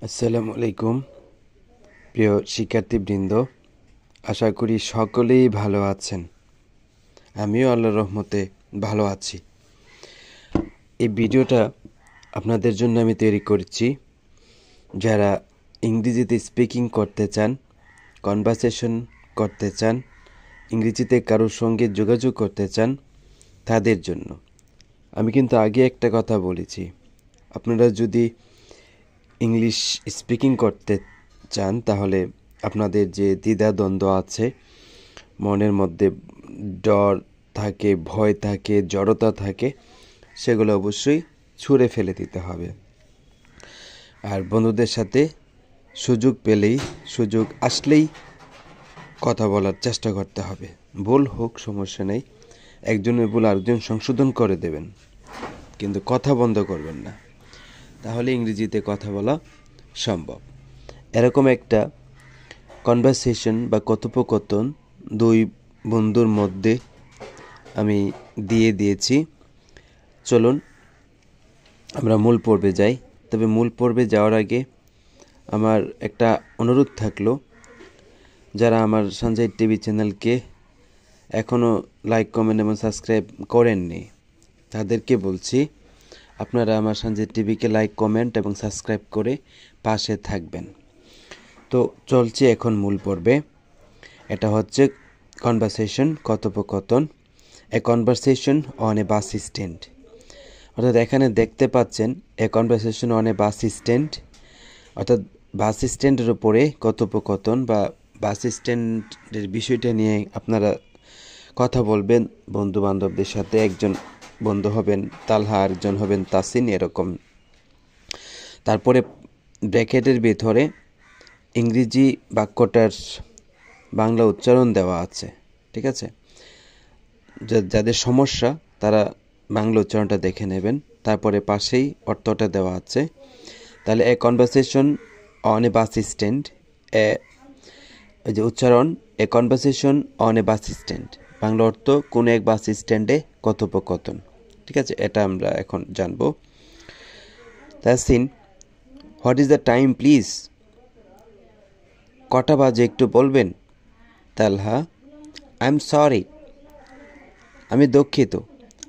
আসসালামু আলাইকুম প্রিয় শিক্ষার্থীবৃন্দ, আশা করি সকলেই ভালো আছেন। আমিও আল্লাহর রহমতে ভালো আছি। এই ভিডিওটা আপনাদের জন্য আমি তৈরি করেছি যারা ইংরেজিতে স্পিকিং করতে চান, কনভারসেশন করতে চান, ইংরেজিতে কারোর সঙ্গে যোগাযোগ করতে চান, তাদের জন্য। আমি কিন্তু আগে একটা কথা বলেছি, আপনারা যদি ইংলিশ স্পিকিং করতে চান তাহলে আপনাদের যে দ্বিধাদ্বন্দ্ব আছে, মনের মধ্যে ডর থাকে, ভয় থাকে, জড়তা থাকে, সেগুলো অবশ্যই ছুঁড়ে ফেলে দিতে হবে। আর বন্ধুদের সাথে সুযোগ আসলেই কথা বলার চেষ্টা করতে হবে। ভুল হোক সমস্যা নেই, একজনের ভুল আরেকজন সংশোধন করে দেবেন, কিন্তু কথা বন্ধ করবেন না, তাহলে ইংরেজিতে কথা বলা সম্ভব। এরকম একটা কনভারসেশন বা কথোপকথন দুই বন্ধুর মধ্যে আমি দিয়েছি। চলুন আমরা মূল পর্বে যাই। তবে মূল পর্বে যাওয়ার আগে আমার একটা অনুরোধ থাকলো, যারা আমার সঞ্জয় টিভি চ্যানেলকে এখনও লাইক, কমেন্ট এবং সাবস্ক্রাইব করেননি, তাদেরকে বলছি আপনারা আমার সঞ্জয় টিভিকে লাইক, কমেন্ট এবং সাবস্ক্রাইব করে পাশে থাকবেন। তো চলছে এখন মূল পর্বে। এটা হচ্ছে কনভারসেশন, কথোপকথন, a conversation on a bus stand. অর্থাৎ এখানে দেখতে পাচ্ছেন a conversation on a bus stand, অর্থাৎ বাস স্ট্যান্ডের উপরে কথোপকথন বা বাস স্ট্যান্ডের বিষয়টা নিয়ে আপনারা কথা বলবেন বন্ধু বান্ধবদের সাথে। একজন বন্ধু হবেন তালহা, আরেকজন হবেন তাসিন, এরকম। তারপরে ব্র্যাকেটের ভিতরে ইংরেজি বাক্যটার বাংলা উচ্চারণ দেওয়া আছে, ঠিক আছে? যাদের সমস্যা তারা বাংলা উচ্চারণটা দেখে নেবেন, তারপরে পাশেই অর্থটা দেওয়া আছে। তাহলে a conversation on a bus stand, এই যে উচ্চারণ, a conversation on a bus stand, Bangla অর্থ কোনো এক বাস স্ট্যান্ডে কথোপকথন, ঠিক আছে? এটা আমরা এখন জানবো। Tasin, what is the time please? কটা বাজে একটু বলবেন? তালহা, আই এম সরি, আমি দুঃখিত,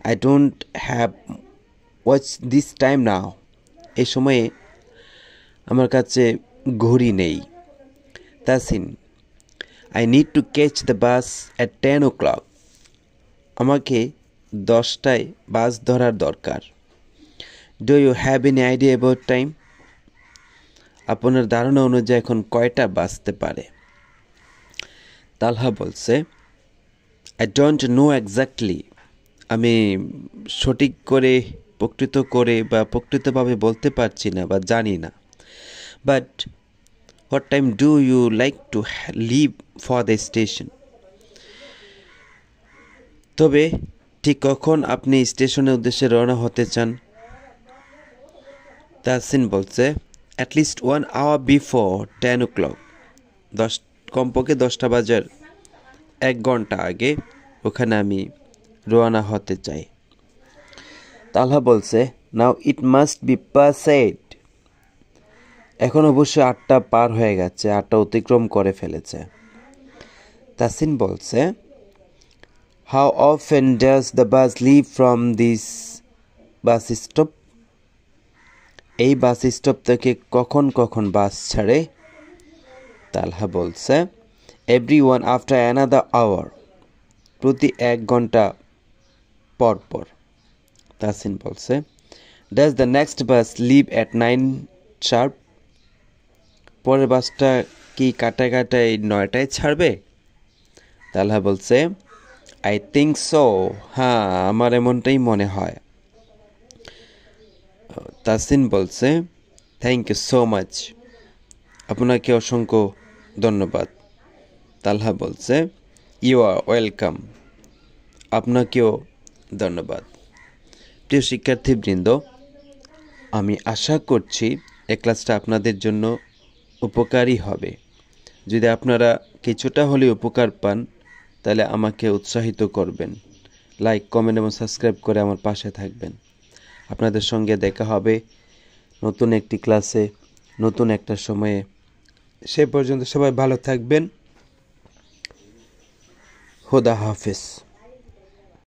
I don't have watch this time now, এই সময়ে আমার কাছে ঘড়ি নেই। Tasin, I need to catch the bus at 10 o'clock, আমাকে 10টায় বাস ধরার দরকার। Do you have any idea about time? আপনার ধারণা অনুযায়ী এখন কয়টা বাজতে পারে? তালহা বলছে, আই ডোন্ট নো এক্স্যাক্টলি, আমি সঠিক করে প্রকৃতভাবে বলতে পারছি না বা জানি না। But what time do you like to leave for the station? তবে ঠিক কখন আপনি স্টেশনের উদ্দেশ্যে রওনা হতে চান? তাসিন বলছে, অ্যাটলিস্ট 1 hour বিফোর 10 o'clock, কমপক্ষে 10টা বাজার 1 ঘন্টা আগে ওখানে আমি রওনা হতে চাই। তালহা বলছে, নাও ইট মাস্ট বি পাস্ট 8, এখন অবশ্যই 8টা পার হয়ে গেছে, 8টা অতিক্রম করে ফেলেছে। তাসিন বলছে, how often does the bus leave from this bus stop? এই বাস স্টপ থেকে কখন কখন বাস ছাড়ে? তালহা বলছে, এভরি 1 after another hour, প্রতি 1 ঘন্টা পর পর। তাসিন বলছে, does the next bus live at 9 sharp? পরের বাসটা কি কাটায় 9টায় ছাড়বে? তালহা বলছে, আই থিঙ্ক সো, হ্যাঁ আমার এমনটাই মনে হয়। তাসিন বলছে, থ্যাংক ইউ সো মাচ, আপনাকে অসংখ্য ধন্যবাদ। তালহা বলছে, ইউ আর ওয়েলকাম, আপনাকেও ধন্যবাদ। প্রিয় শিক্ষার্থীবৃন্দ, আমি আশা করছি এই ক্লাসটা আপনাদের জন্য উপকারী হবে। যদি আপনারা কিছুটা হলেও উপকার পান তাহলে আমাকে উৎসাহিত করবেন, লাইক, কমেন্ট এবং সাবস্ক্রাইব করে আমার পাশে থাকবেন। আপনাদের সঙ্গে দেখা হবে নতুন একটি ক্লাসে। নতুন একটা সময়ে। সে পর্যন্ত সবাই ভালো থাকবেন। খোদা হাফেজ।